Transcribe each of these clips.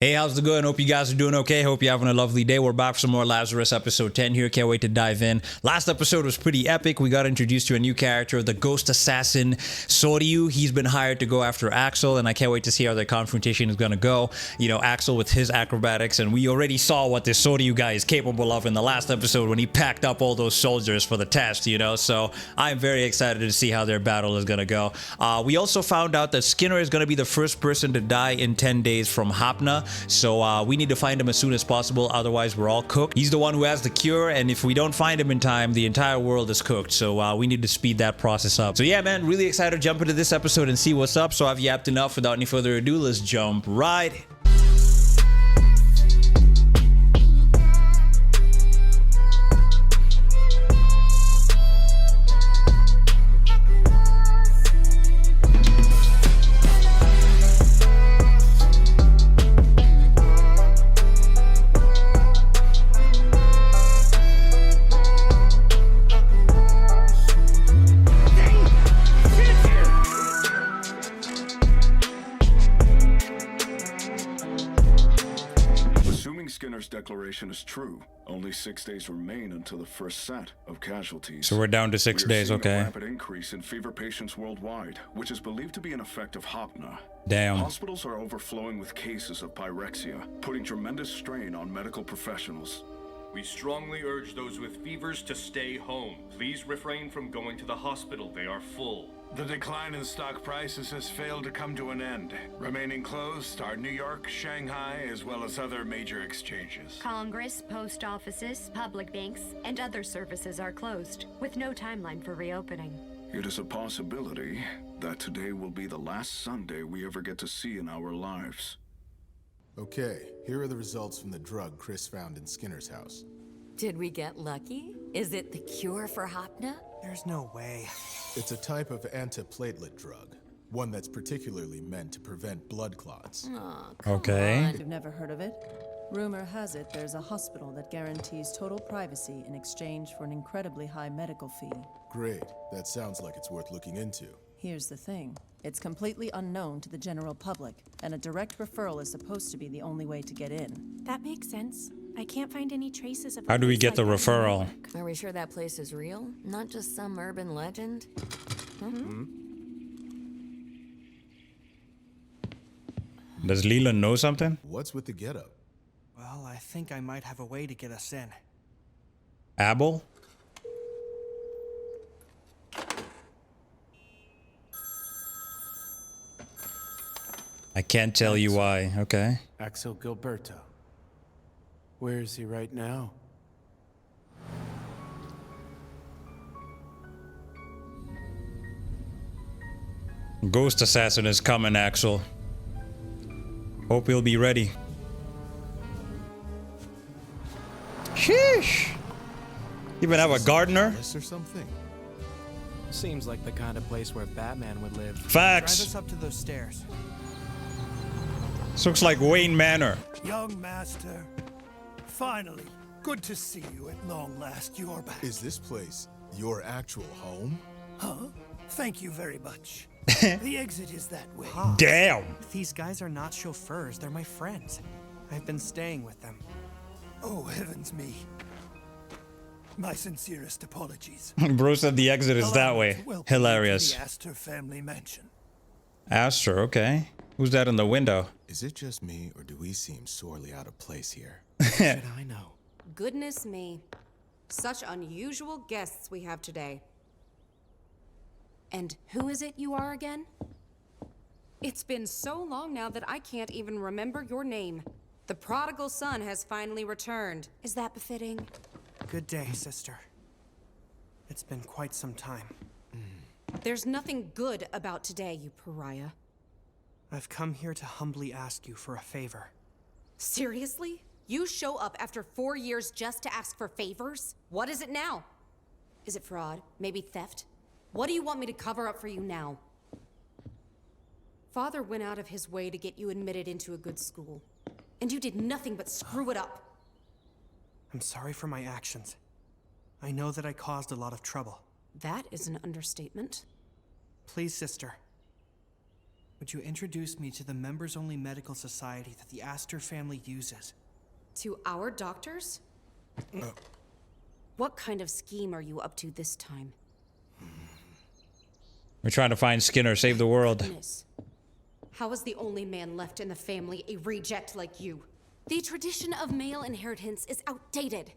Hey, how's it going? Hope you guys are doing okay. Hope you're having a lovely day. We're back for some more Lazarus episode 10 here. Can't wait to dive in. Last episode was pretty epic. We got introduced to a new character, the ghost assassin, Soryu. He's been hired to go after Axel, and I can't wait to see how their confrontation is going to go. You know, Axel with his acrobatics, and we already saw what this Soryu guy is capable of in the last episode when he packed up all those soldiers for the test, you know? So I'm very excited to see how their battle is going to go. We also found out that Skinner is going to be the first person to die in 10 days from Hapna. So we need to find him as soon as possible, otherwise we're all cooked. He's the one who has the cure, and if we don't find him in time, the entire world is cooked. So we need to speed that process up. So yeah, man, really excited to jump into this episode and see what's up. So I've yapped enough. Without any further ado, let's jump right in. Skinner's declaration is true. Only 6 days remain until the first set of casualties. So we're down to 6 days, okay. A rapid increase in fever patients worldwide, which is believed to be an effect of Hapna. Damn. Hospitals are overflowing with cases of pyrexia, putting tremendous strain on medical professionals. We strongly urge those with fevers to stay home. Please refrain from going to the hospital. They are full. The decline in stock prices has failed to come to an end. Remaining closed are New York, Shanghai, as well as other major exchanges. Congress, post offices, public banks, and other services are closed, with no timeline for reopening. It is a possibility that today will be the last Sunday we ever get to see in our lives. Okay, here are the results from the drug Chris found in Skinner's house. Did we get lucky? Is it the cure for Hapna? There's no way. It's a type of antiplatelet drug, one that's particularly meant to prevent blood clots. Oh, Okay. You've never heard of it? Rumor has it there's a hospital that guarantees total privacy in exchange for an incredibly high medical fee. Great, that sounds like it's worth looking into. Here's the thing. It's completely unknown to the general public, and a direct referral is supposed to be the only way to get in. That makes sense. I can't find any traces of. How do we get the referral? Are we sure that place is real? Not just some urban legend? Does Leland know something? What's with the getup? Well, I think I might have a way to get us in. Abel? I can't tell you why. Okay. Axel Gilberto. Where is he right now? Ghost assassin is coming, Axel. Hope you'll be ready. Sheesh! Even have a gardener? Or something? Seems like the kind of place where Batman would live. Facts. Drive us up to those stairs. This looks like Wayne Manor. Young master, finally, good to see you at long last. You're back. Is this place your actual home? Huh? Thank you very much. The exit is that way. Damn! These guys are not chauffeurs, they're my friends. I've been staying with them. Oh, heavens me. My sincerest apologies. Bro said the exit is that way. Hilarious. The Aster family mansion. Aster, okay. Who's that in the window? Is it just me, or do we seem sorely out of place here? Should I know? Goodness me. Such unusual guests we have today. And who is it you are again? It's been so long now that I can't even remember your name. The prodigal son has finally returned. Is that befitting? Good day, sister. It's been quite some time. There's nothing good about today, you pariah. I've come here to humbly ask you for a favor. Seriously? You show up after 4 years just to ask for favors? What is it now? Is it fraud? Maybe theft? What do you want me to cover up for you now? Father went out of his way to get you admitted into a good school. And you did nothing but screw it up. I'm sorry for my actions. I know that I caused a lot of trouble. That is an understatement. Please, sister. Would you introduce me to the members-only medical society that the Aster family uses? To our doctors? What kind of scheme are you up to this time? We're trying to find Skinner, save the world. Goodness. How is the only man left in the family a reject like you? The tradition of male inheritance is outdated.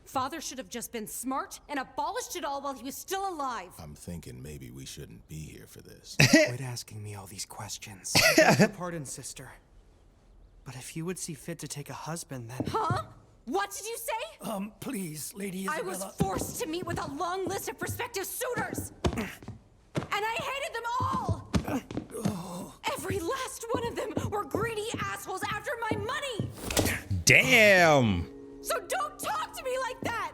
Father should have just been smart and abolished it all while he was still alive. I'm thinking maybe we shouldn't be here for this. Quit asking me all these questions. I beg your pardon, sister. But if you would see fit to take a husband, then... Huh? What did you say? Please, Lady Isabella. I was forced to meet with a long list of prospective suitors. And I hated them all! Every last one of them were greedy assholes after my money! Damn! So don't talk to me like that!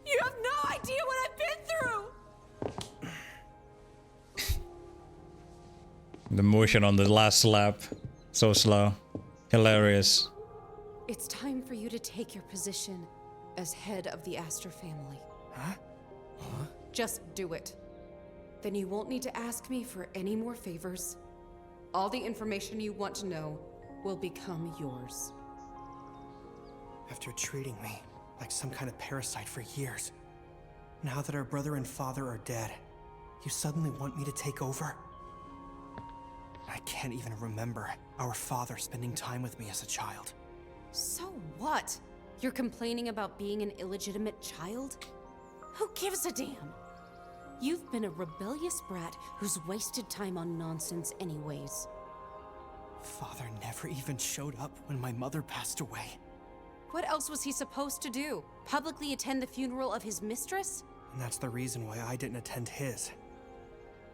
You have no idea what I've been through! The motion on the last slap. So slow. Hilarious. It's time for you to take your position as head of the Aster family. Huh? Just do it. Then you won't need to ask me for any more favors. All the information you want to know will become yours. After treating me like some kind of parasite for years, now that our brother and father are dead, you suddenly want me to take over? I can't even remember our father spending time with me as a child. So what? You're complaining about being an illegitimate child? Who gives a damn? You've been a rebellious brat who's wasted time on nonsense anyways. Father never even showed up when my mother passed away. What else was he supposed to do? Publicly attend the funeral of his mistress? And that's the reason why I didn't attend his.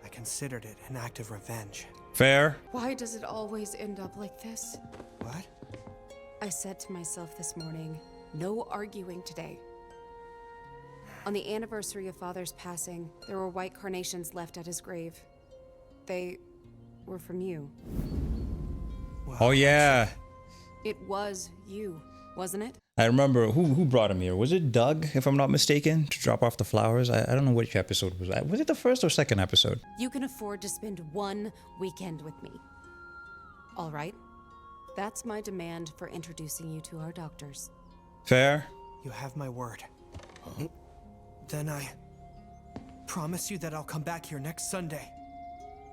I considered it an act of revenge. Fair. Why does it always end up like this? What? I said to myself this morning, no arguing today. On the anniversary of Father's passing, there were white carnations left at his grave. They were from you. Well, Oh yeah. It was you, wasn't it? I remember who brought him here. Was it Doug, if I'm not mistaken, to drop off the flowers? I don't know which episode was that. Was it the first or second episode? You can afford to spend one weekend with me. All right? That's my demand for introducing you to our doctors. Fair. You have my word. Then I promise you that I'll come back here next Sunday.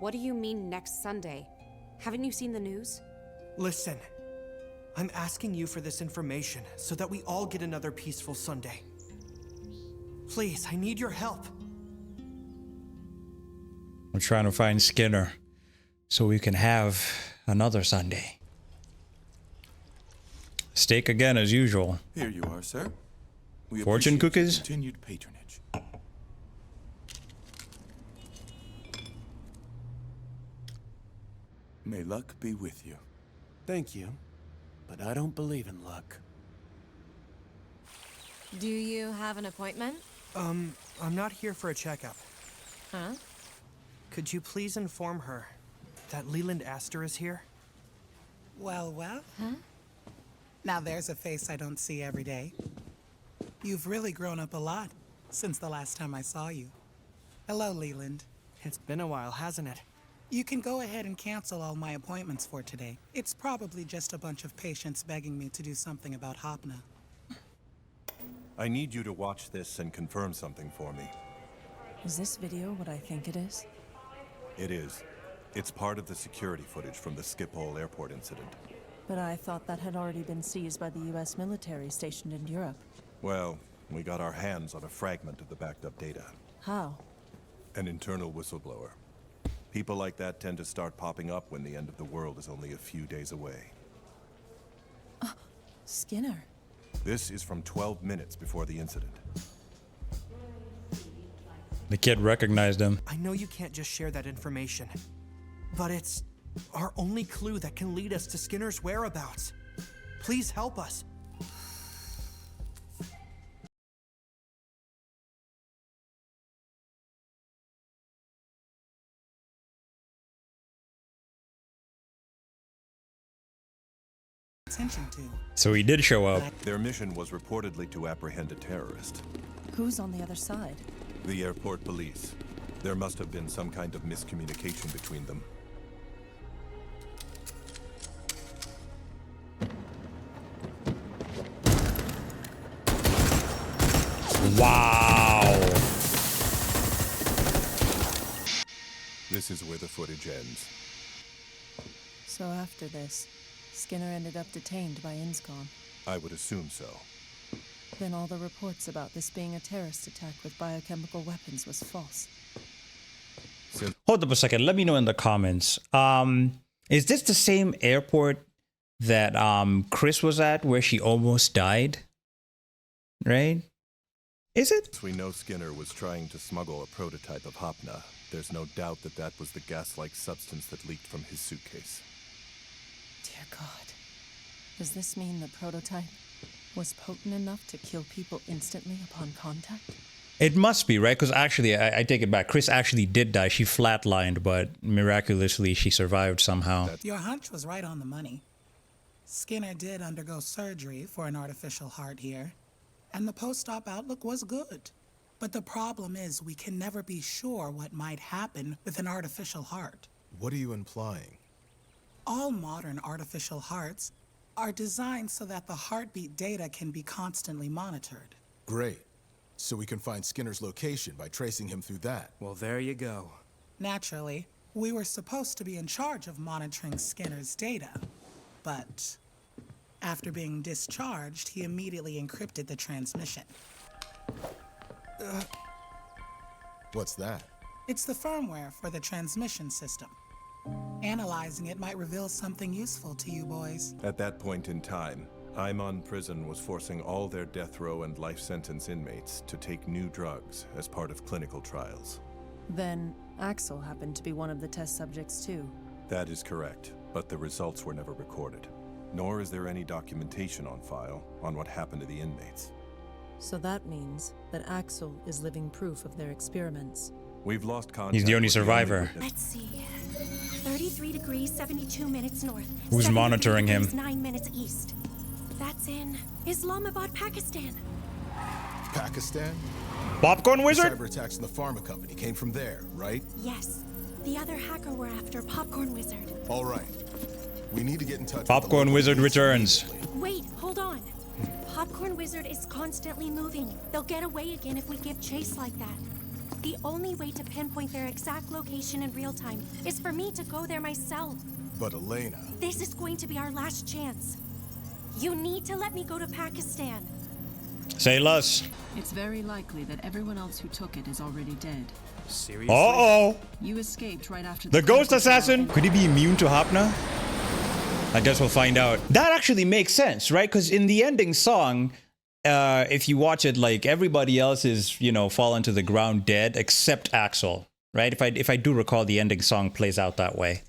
What do you mean next Sunday? Haven't you seen the news? Listen, I'm asking you for this information so that we all get another peaceful Sunday. Please, I need your help. I'm trying to find Skinner so we can have another Sunday. Steak again as usual. Here you are, sir. We Fortune appreciate your cookies? Continued patronage. May luck be with you. Thank you, but I don't believe in luck. Do you have an appointment? I'm not here for a checkup. Huh? Could you please inform her that Leland Aster is here? Well, well. Huh? Now there's a face I don't see every day. You've really grown up a lot since the last time I saw you. Hello, Leland. It's been a while, hasn't it? You can go ahead and cancel all my appointments for today. It's probably just a bunch of patients begging me to do something about Hopna. I need you to watch this and confirm something for me. Is this video what I think it is? It is. It's part of the security footage from the Schiphol airport incident. But I thought that had already been seized by the US military stationed in Europe. Well, we got our hands on a fragment of the backed up data. How? An internal whistleblower. People like that tend to start popping up when the end of the world is only a few days away. Skinner. This is from 12 minutes before the incident. The kid recognized him. I know you can't just share that information, but it's our only clue that can lead us to Skinner's whereabouts. Please help us. Attention to. So he did show up. Their mission was reportedly to apprehend a terrorist. Who's on the other side? The airport police. There must have been some kind of miscommunication between them. Wow. This is where the footage ends. So after this, Skinner ended up detained by INSCOM. I would assume so. Then all the reports about this being a terrorist attack with biochemical weapons was false. Hold up a second. Let me know in the comments. Is this the same airport that Chris was at where she almost died? Right? Is it? We know Skinner was trying to smuggle a prototype of Hopna. There's no doubt that that was the gas-like substance that leaked from his suitcase. Dear God. Does this mean the prototype was potent enough to kill people instantly upon contact? It must be, right? Because actually, I take it back. Chris actually did die. She flatlined, but miraculously, she survived somehow. Your hunch was right on the money. Skinner did undergo surgery for an artificial heart here, and the post-op outlook was good. But the problem is we can never be sure what might happen with an artificial heart. What are you implying? All modern artificial hearts are designed so that the heartbeat data can be constantly monitored. Great. So we can find Skinner's location by tracing him through that. Well, there you go. Naturally, we were supposed to be in charge of monitoring Skinner's data, but after being discharged, he immediately encrypted the transmission. What's that? It's the firmware for the transmission system. Analyzing it might reveal something useful to you boys. At that point in time, Imon Prison was forcing all their death row and life sentence inmates to take new drugs as part of clinical trials. Then Axel happened to be one of the test subjects too. That is correct, but the results were never recorded. Nor is there any documentation on file on what happened to the inmates. So that means that Axel is living proof of their experiments. We've lost contact. He's the only survivor. Let's see. 33 degrees, 72 minutes north. Who's monitoring him? 9 minutes east. That's in Islamabad, Pakistan. Pakistan? Popcorn Wizard? The cyber attacks on the pharma company came from there, right? Yes. The other hacker we're after, Popcorn Wizard. All right. We need to get in touch Popcorn Wizard returns. Wait, hold on. Popcorn Wizard is constantly moving. They'll get away again if we give chase like that. The only way to pinpoint their exact location in real time is for me to go there myself. But Elena... This is going to be our last chance. You need to let me go to Pakistan. Say less. It's very likely that everyone else who took it is already dead. Seriously? Uh-oh. You escaped right after The ghost assassin? Could he be immune to Hopna? I guess we'll find out. That actually makes sense, right? Because in the ending song, if you watch it, like everybody else is, you know, fallen to the ground dead except Axel, right? If I do recall, the ending song plays out that way.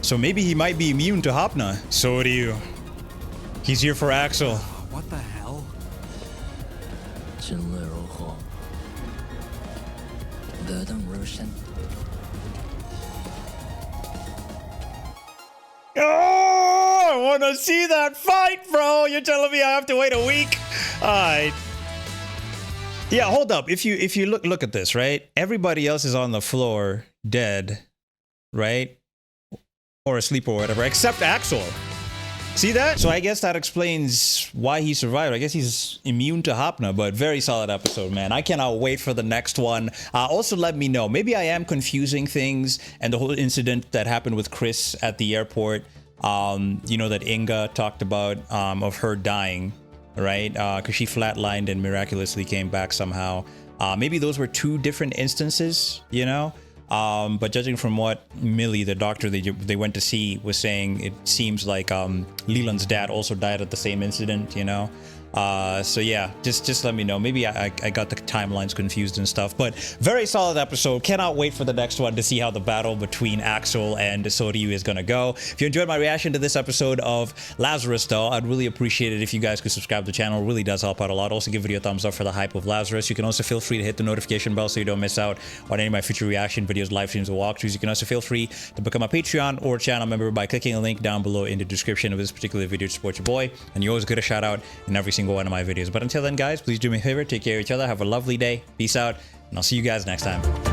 So maybe he might be immune to Hopna. So do you. He's here for Axel. What the hell? Oh, I want to see that fight, bro. You're telling me I have to wait a week? All right. Yeah, hold up. If you look at this, right? Everybody else is on the floor dead, right? Or asleep or whatever, except Axel. See that? So I guess that explains why he survived. I guess he's immune to Hopna, but very solid episode, man. I cannot wait for the next one. Also, let me know. Maybe I am confusing things and the whole incident that happened with Chris at the airport, you know, that Inga talked about, of her dying, right? Because she flatlined and miraculously came back somehow. Maybe those were two different instances, you know? But judging from what Millie, the doctor they went to see, was saying, it seems like Leland's dad also died at the same incident, you know? So yeah, just let me know. Maybe I got the timelines confused and stuff, but very solid episode. Cannot wait for the next one to see how the battle between Axel and Soryu is gonna go. If you enjoyed my reaction to this episode of Lazarus though, I'd really appreciate it if you guys could subscribe to the channel. It really does help out a lot. Also give video a thumbs up for the hype of Lazarus. You can also feel free to hit the notification bell so you don't miss out on any of my future reaction videos, live streams, or walkthroughs. You can also feel free to become a Patreon or channel member by clicking a link down below in the description of this particular video to support your boy, and you always get a shout out in every single one of my videos. But until then, guys, please do me a favor, take care of each other, have a lovely day, peace out, and I'll see you guys next time.